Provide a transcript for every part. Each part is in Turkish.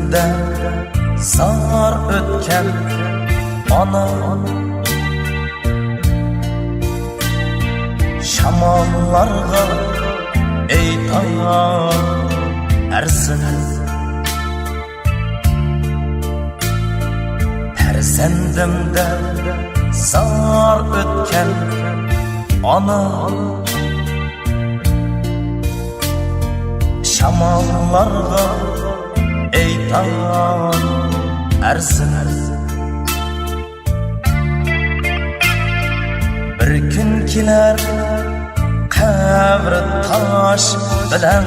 sendimde zar ötken ana Şamallarga eytar ersin Sendimde zar ötken ana Şamallarga eytan ersin Bir gün keler kabri taş bilen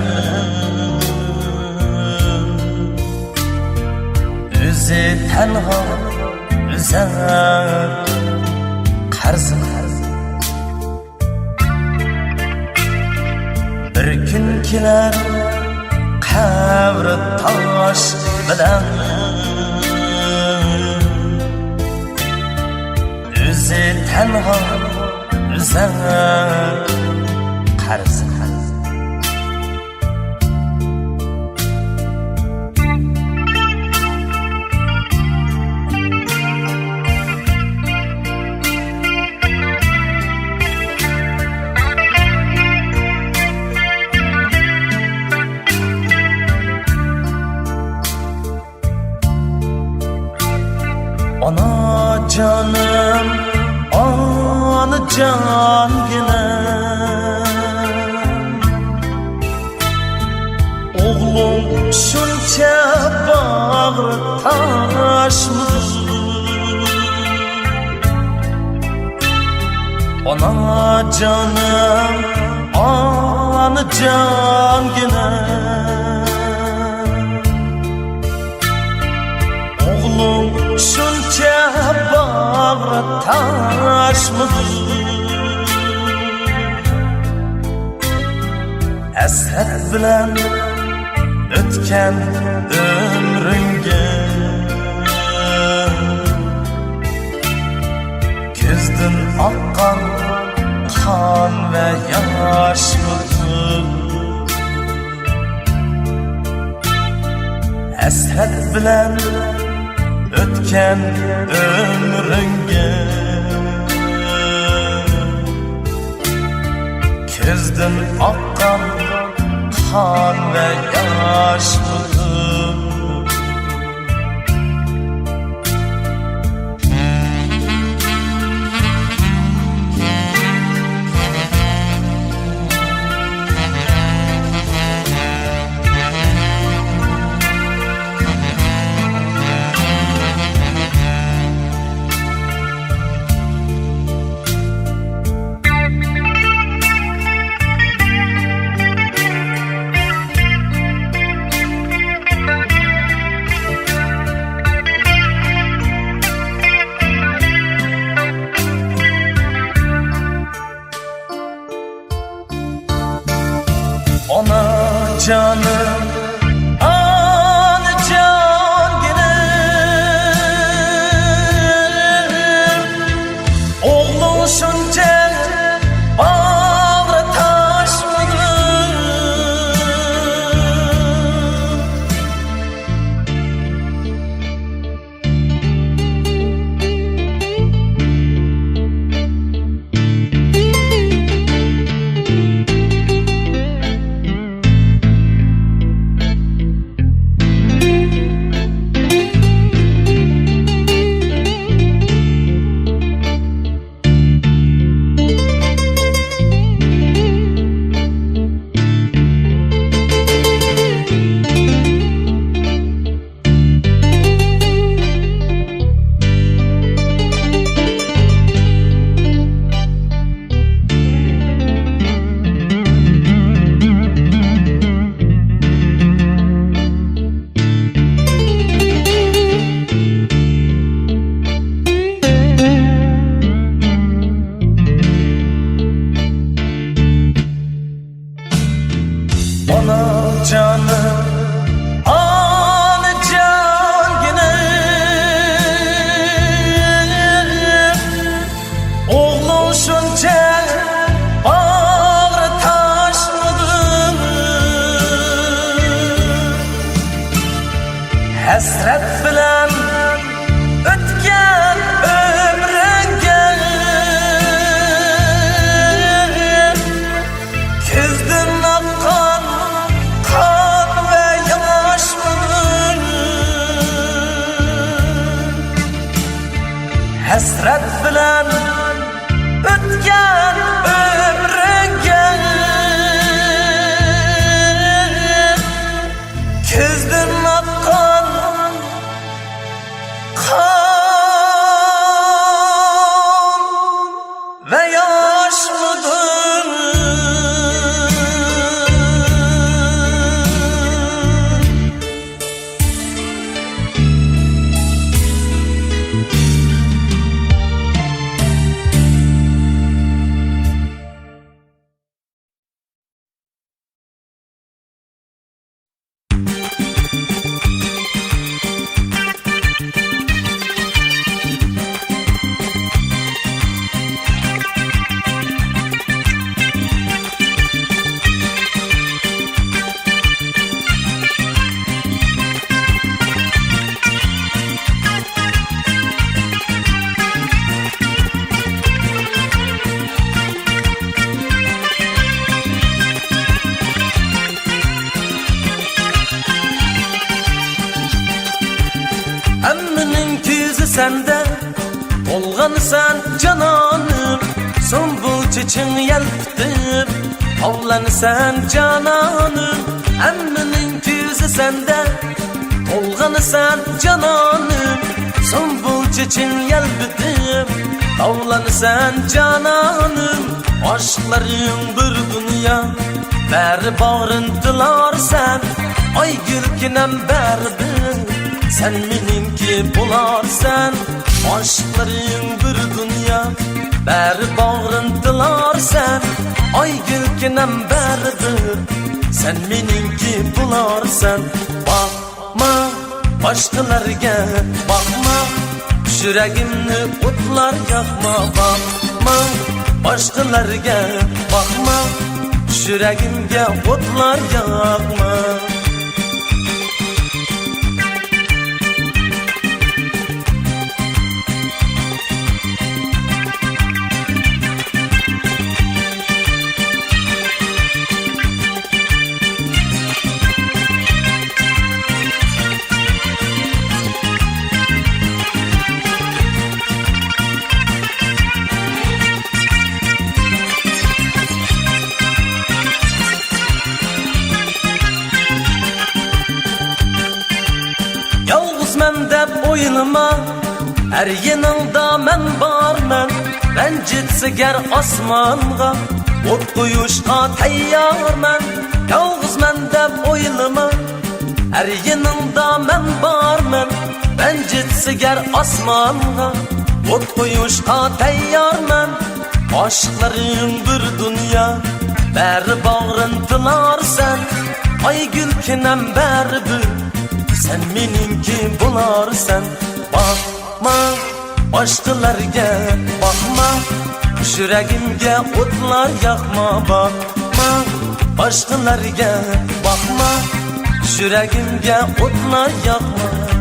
Özü tenha Üzər qarzın Bir gün keler qabri taş bilen Özü tenha üzər qarzın Ana canım, ana can ginem Oğlum şunca bağrı taşmış Ana canım, ana can ginem Oğlum şunca bağrı taşmış Eshet bilen ötken ömrünge Közdün akkan kan ve yaşmıdır Eshet bilen ötken ömrünge Közdün akkan kan ve yaşmıdır Ana canım, ana can ginem Oğlun şunca bağrı taşmıdır Sen bilen ötken ömrüge Közdün akkan kan ve yaş mıdır? Emminin küzü sende Olgan sen cananım Sumbul çiçin yelptir Avlan sen cananım Emminin küzü sende Olgan sen cananım Sumbul çiçin yelptir Avlan sen cananım Aşkların bir dünya Beri bağrıntılar sen Ay gülkinem berdi Sen meninki bularsan Aşkların bir dünya Beri bağrıntılar sen Ay gülkinem berdir Sen meninki bularsan Bakma başkalarga Bakma yüreğimni otlar yakma Bakma başkalarga Bakma yüreğimge otlar yakma Oynama her yanında men barman Ben citsiger asmanga Ot koyuşka tayyarman Yalğız men dep oynama her yanında men barman Ben citsiger asmanga Ot koyuşka tayyarman Aşkların bir dünya Beri bağrıntılar sen Ay gülkinem beri bir Sen meninki bularsan Bakma başkalarga Bakma yüreğimge otlar yakma Bakma başkalarga Bakma yüreğimge otlar yakma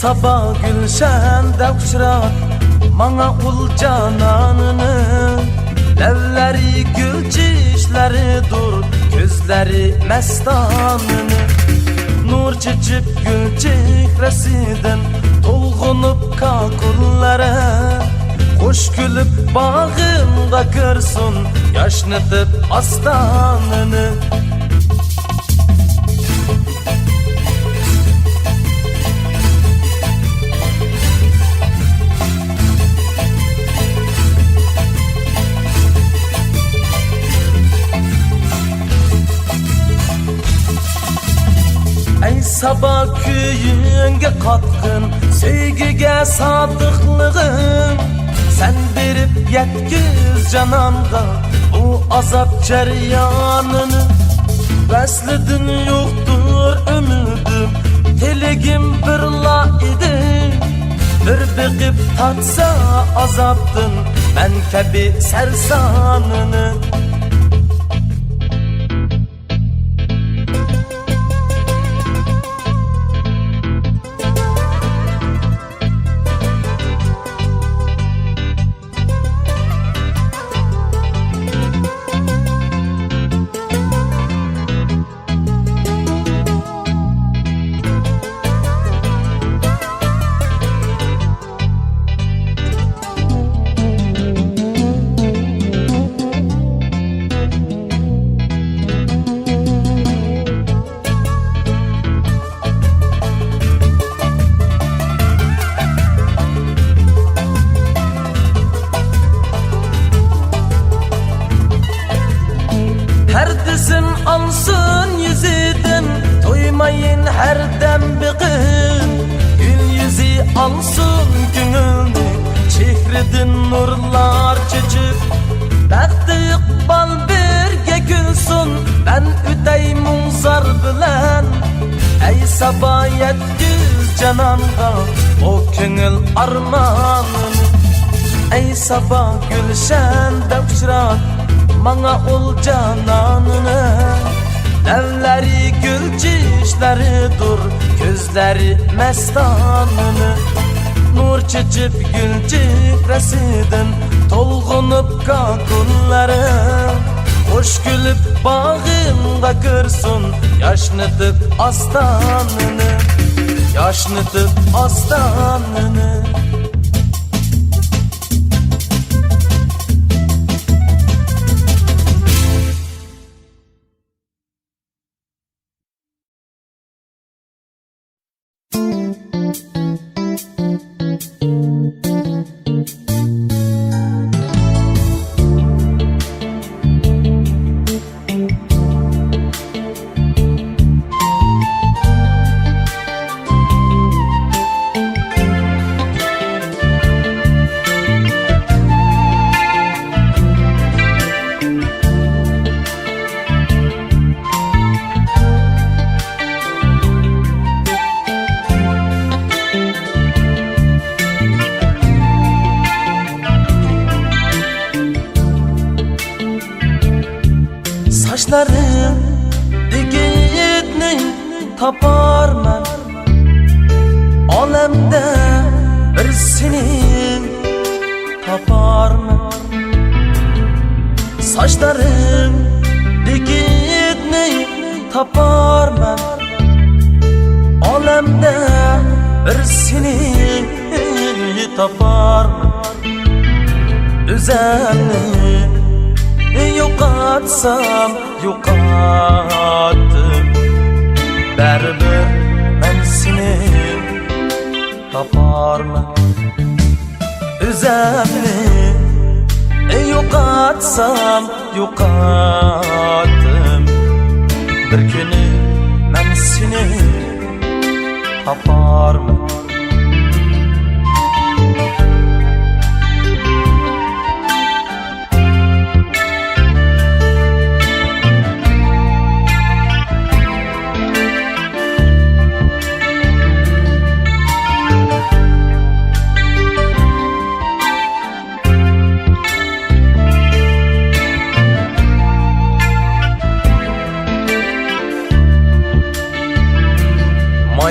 Sabah gülşende uçrat Mana ul cananını Levleri gül çişleridir Gözleri mestanını Nur çiçip gül çehresidin Dolgunup kakullara Hoş gülüp bağında kırsın Yaşnatıp astanını sabah kuyunga qatqın Sevgiga sadiqlig'im Sen berib yetkiz cananға Bu azap jarayonini Vaslidin yo'qdir ümidim Tiligim birla edi Bir biqib tatsa azapdin Men kabi sarsanini Herdesin alsın yüzüdün Toymayın her dem biqin Gül yüzü alsın gününü Çehredin nurlar çeçip Bəxti iqbal birge gülsün Ben üdey muzar bilen Ey sabah yetkiz cananға O köngül armanını Ey sabah gülşende uçrat Mana ol cananını Lavlari gülcişleridir Gözleri mestanını Nur çeçip gülcik residin Tolğunup kakulları Hoş gülüp bağımda kırsın Yaşnıtıp astanını Yaşnıtıp astanını Saçlarım digitni taparman Alemde bir seni taparman Saçlarım digitni taparman Alemde bir seni taparman Üzerine yo'qotsam yo'qotdim Baribir men seni toparman O'zimni yo'qotsam yo'qotdim Bir kuni men seni toparman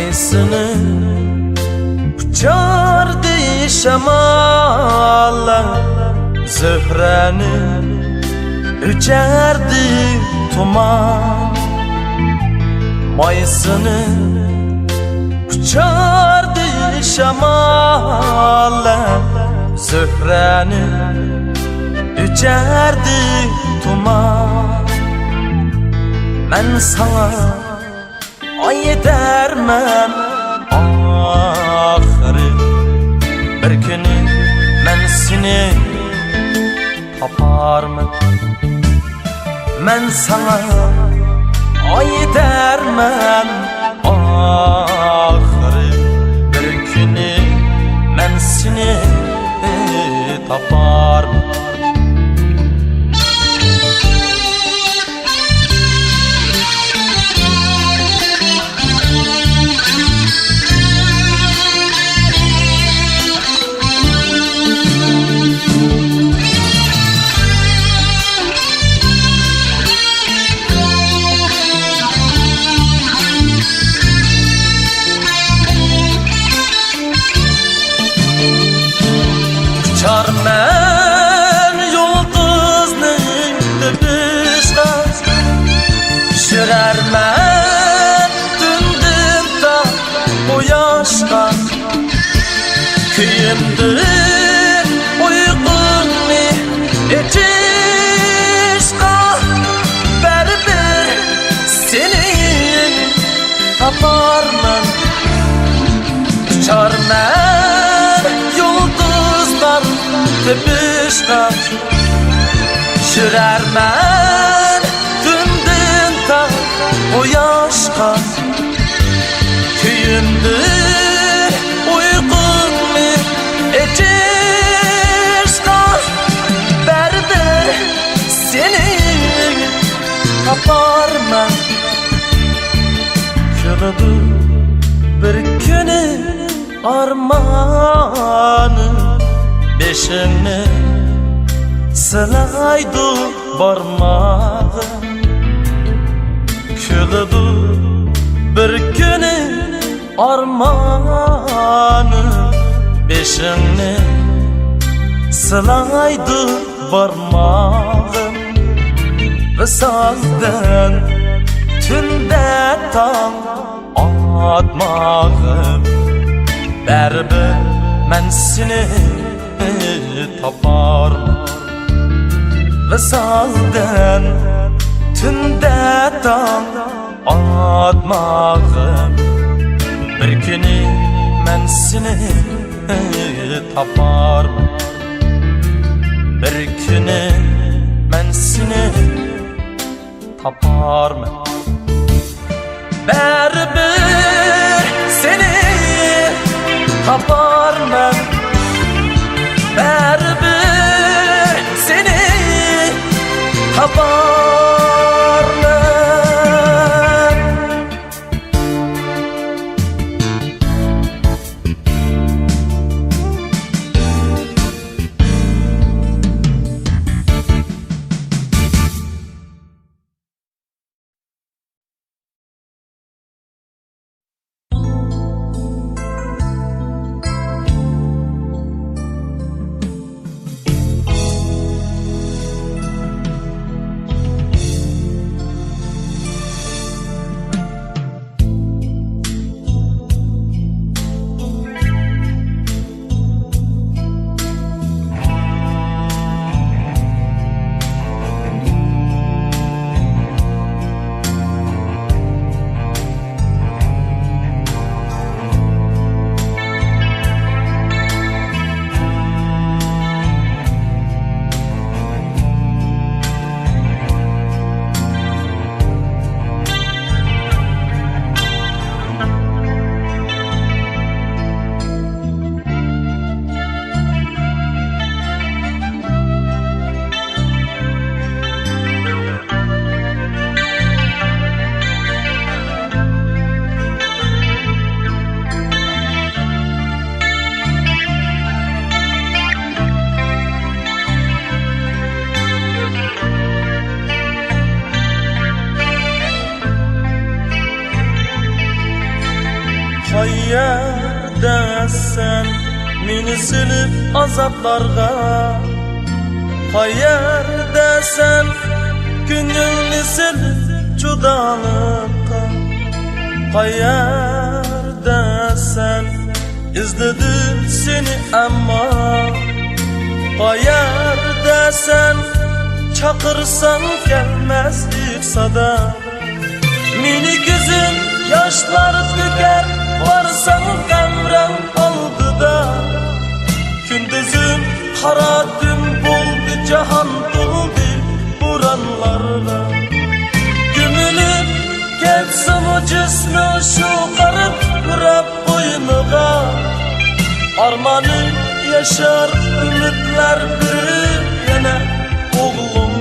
Maysını uçardı şamalla Zöhreni üçerdi tuman Maysını uçardı şamalla Zöhreni üçerdi tuman Ben sana ay edermem ahırı Bir günü men seni taparmın Men sana ay edermem ahırı yaşka sürermen tündün ta o yaşka köyümdür uykunlu eçişka berde seni taparman kılıdı bir günü armanı beşini sılaydı barmağım kılıdı bir günü armanı beşini sılaydı barmağım Vısaldan tünde tam atmağım Berber men seni taparım Vısaldan tünde tam atmağım Bir günü men seni taparım Bir günü men seni taparım Berber seni taparım Berber seni taparım Hayerdesən meni silib azaplarga Hayerdesən gününü silib judalıkka Hayerdesən izledim seni ama Hayerdesən çakırsan gelmezlik sada Meni gözüm yaşlar tüker Varsan qəmrəm aldıda Gündüzüm qara dün buldu Cahan doldu buranlarla Gümülüp gelsin o cismi şu qarıb Qırab boynuğa Armanı yaşar ümitler biri Yine oğlumda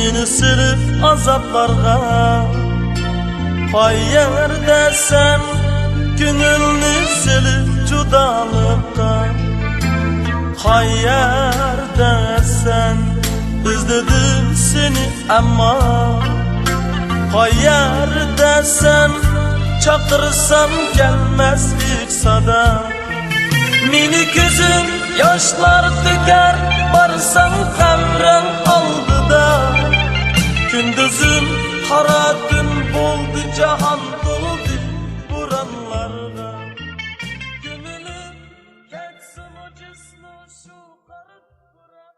meni silip azaplarga Qayerda sen Gönülni silip judalıkka Qayerda sen izledim seni ama Qayerda sen çakırsam gelmez bir sada Meni gözüm yaşlar döker Barsam kamran aldıda Gündüzüm kara gün oldu Cahan doldu buranlarda Gömülüp geçsin o cismi şu karıp bırak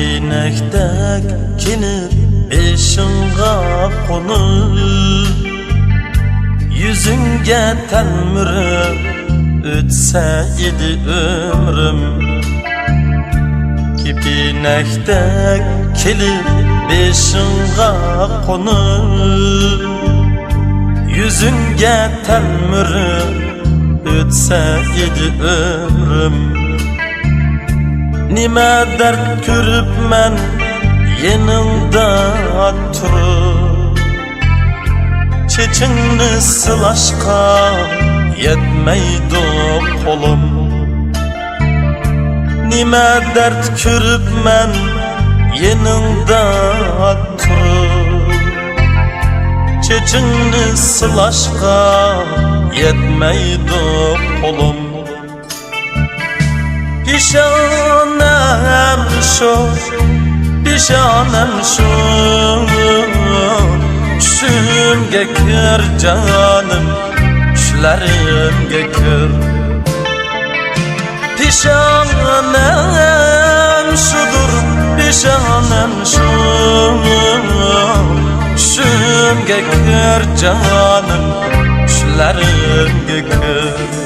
Binekdek kinip eşinga konup Yüzünge telmürüp ötse idi ömrüm Binekdek kinip eşinga konup Yüzünge telmürüp ötse idi ömrüm Nime dert körüp men yanımda turup Çeçinni sılaşka yetmeydi kolum Nime dert körüp men yanımda turup Çeçinni sılaşka yetmeydi kolum Pişanem şu, pişanem şu Düşümge kir canım, düşlerimge kir Pişanem şudur, pişanem şu Düşümge kir canım, düşlerimge kir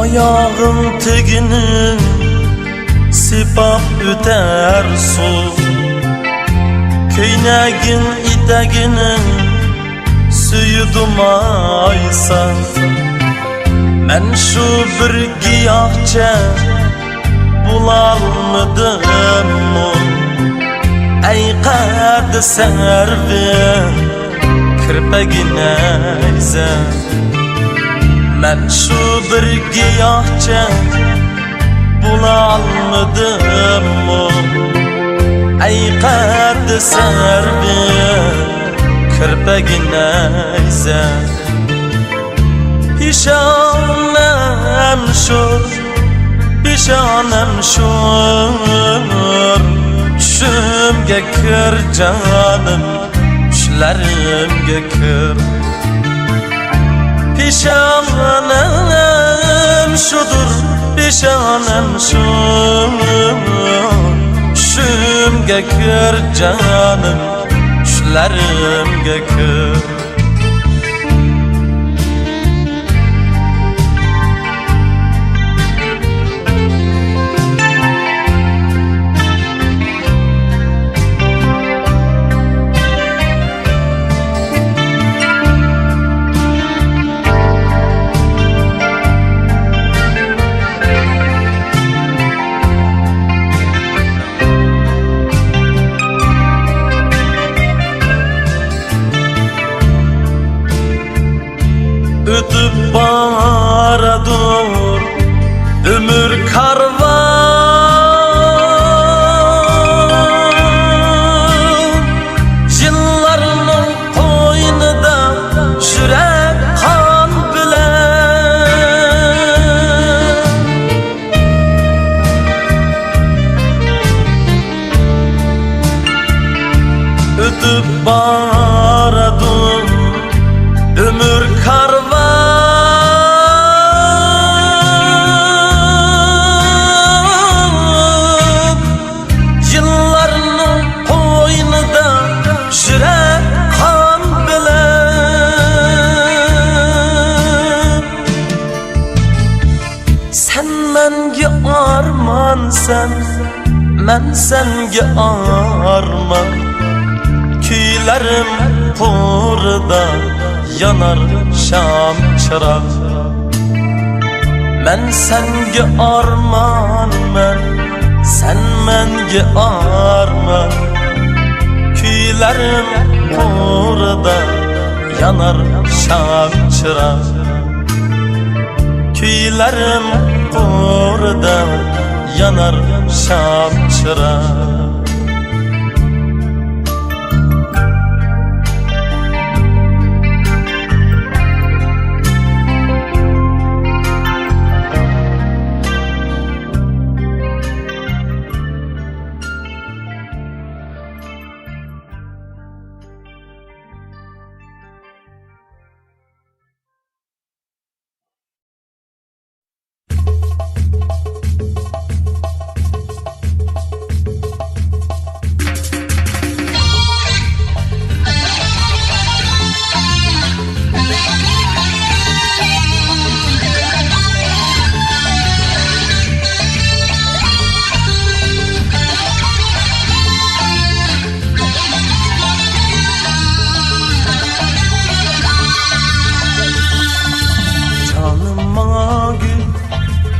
Ayağım tegini sipap öter su Köynegin iteginin suyu dumaysa Men şu bir giyahçe bulalmadım mu Ey qadi servi kirpegine ise Men şu bir giyahçe bulalmadım mu Ey qadi servi kirpegine ise Pişanem şur, pişanem şur Düşümge kir canım, düşlerimge kir Pişanem şudur, pişanem şur Düşümge kir canım, düşlerimge kir Ötüp baradı ömür karvan, yıllarını koynida jüre kan bilen. Sen menge arman sen, men senge arman. Kuylarim to'rida yanar sham chiroq. Men senga armonman, sen menga armon. Kuylarim to'rida yanar sham chiroq. Kuylarim to'rida yanar sham chiroq.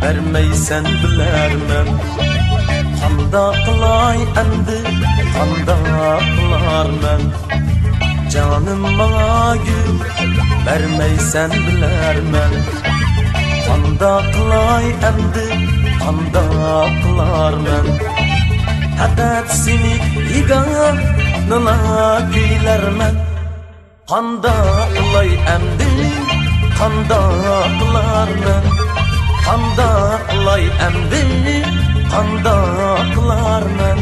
Vermeysen bilermem, qanda qilay endi, qanda qilarman. Canım bana gül, vermeysen bilermem, qanda qilay endi, qanda qilarman. Hatat seni iganına kuylarman, qanda qilay endi, qanda qilarman. Qanda qilay endi, qanda qilarman.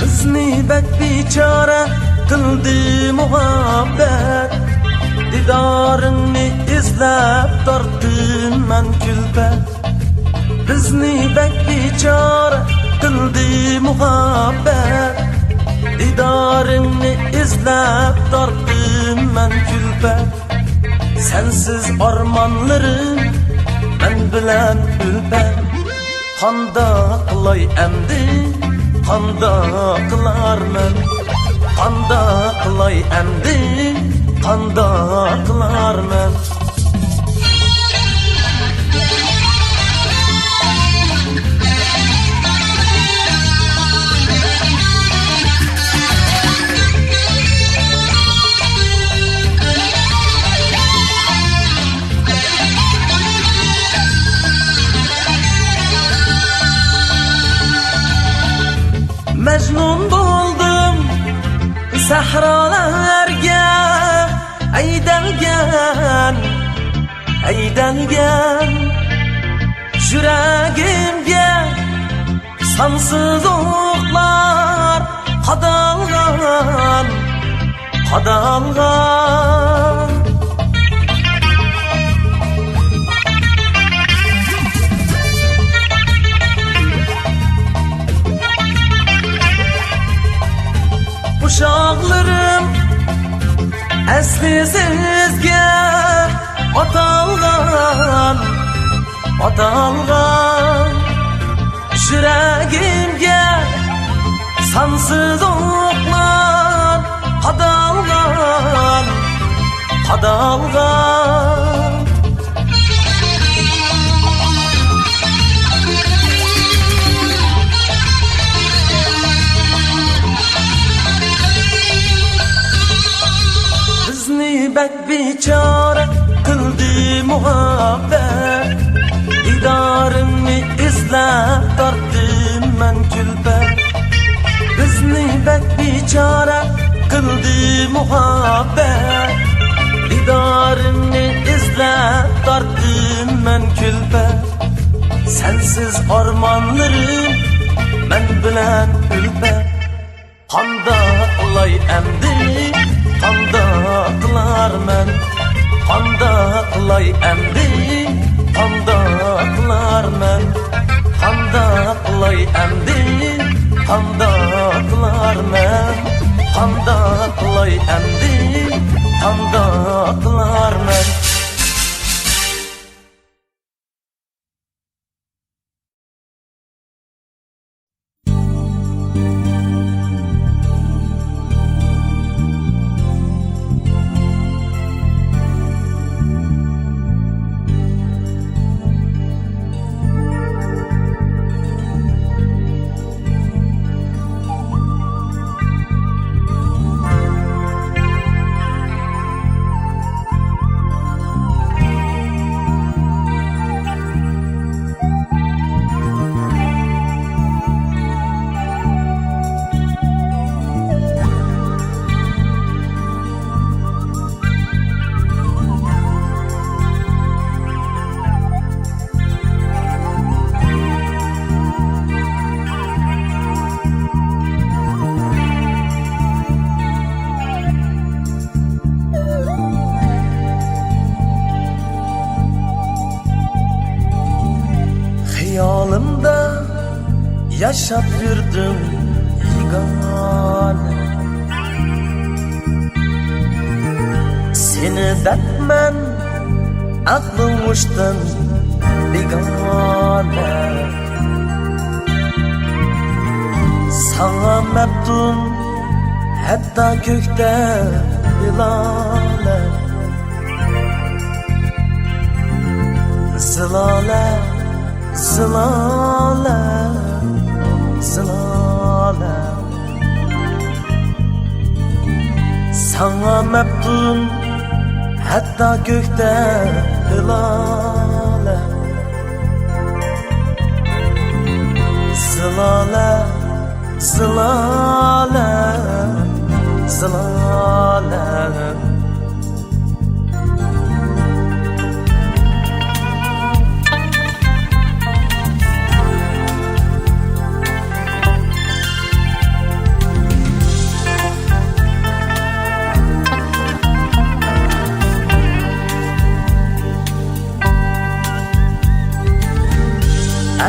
Bizni bek bichora qildi muhabbet, didoringni izlab tortdim men kulfat. Bizni bek bichora qildi muhabbet, didoringni izlab tortdim men kulfat. Sensiz armonlarim men bilan ulfat. Qanda qilay endi, qanda qilarman. Qanda qilay endi, qanda qilarman. Mecnun buldum sahralarga, aydalgan, aydalgan. Yuragimga sonsiz o'qlar qadalgan, qadalgan. Uşaqlarım asli sizga atalgan, atalgan. Yuragimga sonsiz o'qlar qadalgan, qadalgan. Bek bichora qildi muhabbet, didoringni izlab tortdim men kulfat. Bizni bek bichora qildi muhabbat. Didoringni izlab tortdim men kulfat. Sensiz armonlarim men bilan ulfat. Qandoq qilay endi, qandoq qilarman, qandoq qilay endi, qandoq qilarman, qandoq qilay endi, qandoq qilarman, qandoq qilay endi, qandoq qilarman. Hayolimda yaşap yurdim yegona. Seni depmen aklım uçtan begona. Sana meptun hatta gökte ilale. Zilale, zilale, zilale. Sana meptun hatta gökte hilale. Zilale, zilale, zilale.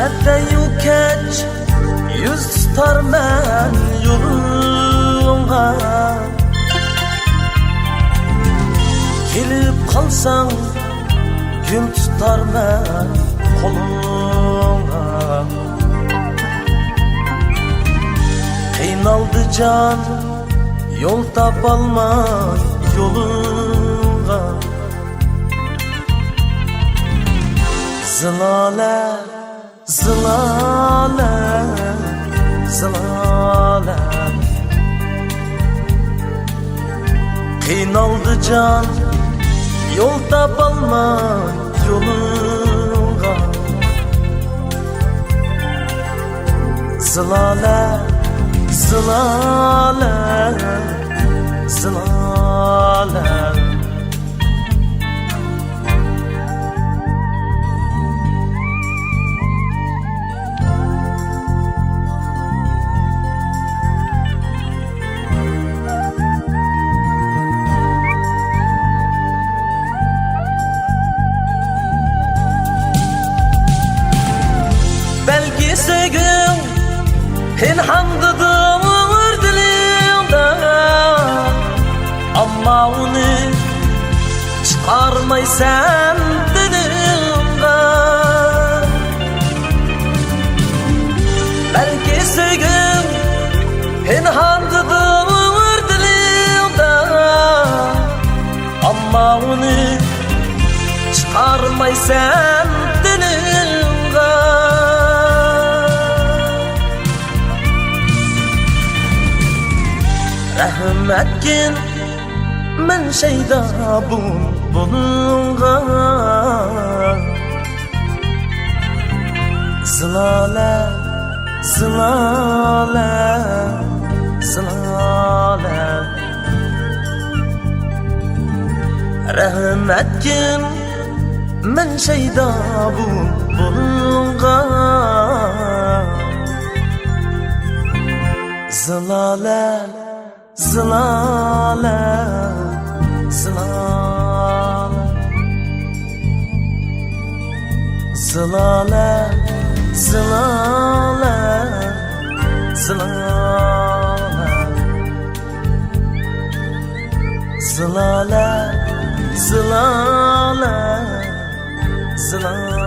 Erdeyu keç yüz tutar men yoluna. Gelip kalsan gül tutar men koluna. Kıynaldı can yol tapalmay yoluna. Zilale, zilale, zilale. Kıynaldı can yol tapalmay yoluna. Zilale, zilale, zilale. Belki sevgim pinhandadır dilimde, ama onu çıkarmaysan dilimden. Belki sevgim pinhandadır dilimde, ama onu çıkarmaysan dilimden. Rahim etkin men şeyda bununla. zilale, zilale. Rahmetkin men şeyda bu bulungan. Zilale, zilale, zilale. Zilale, zilale, zilale. Zilale, zilale, zilale.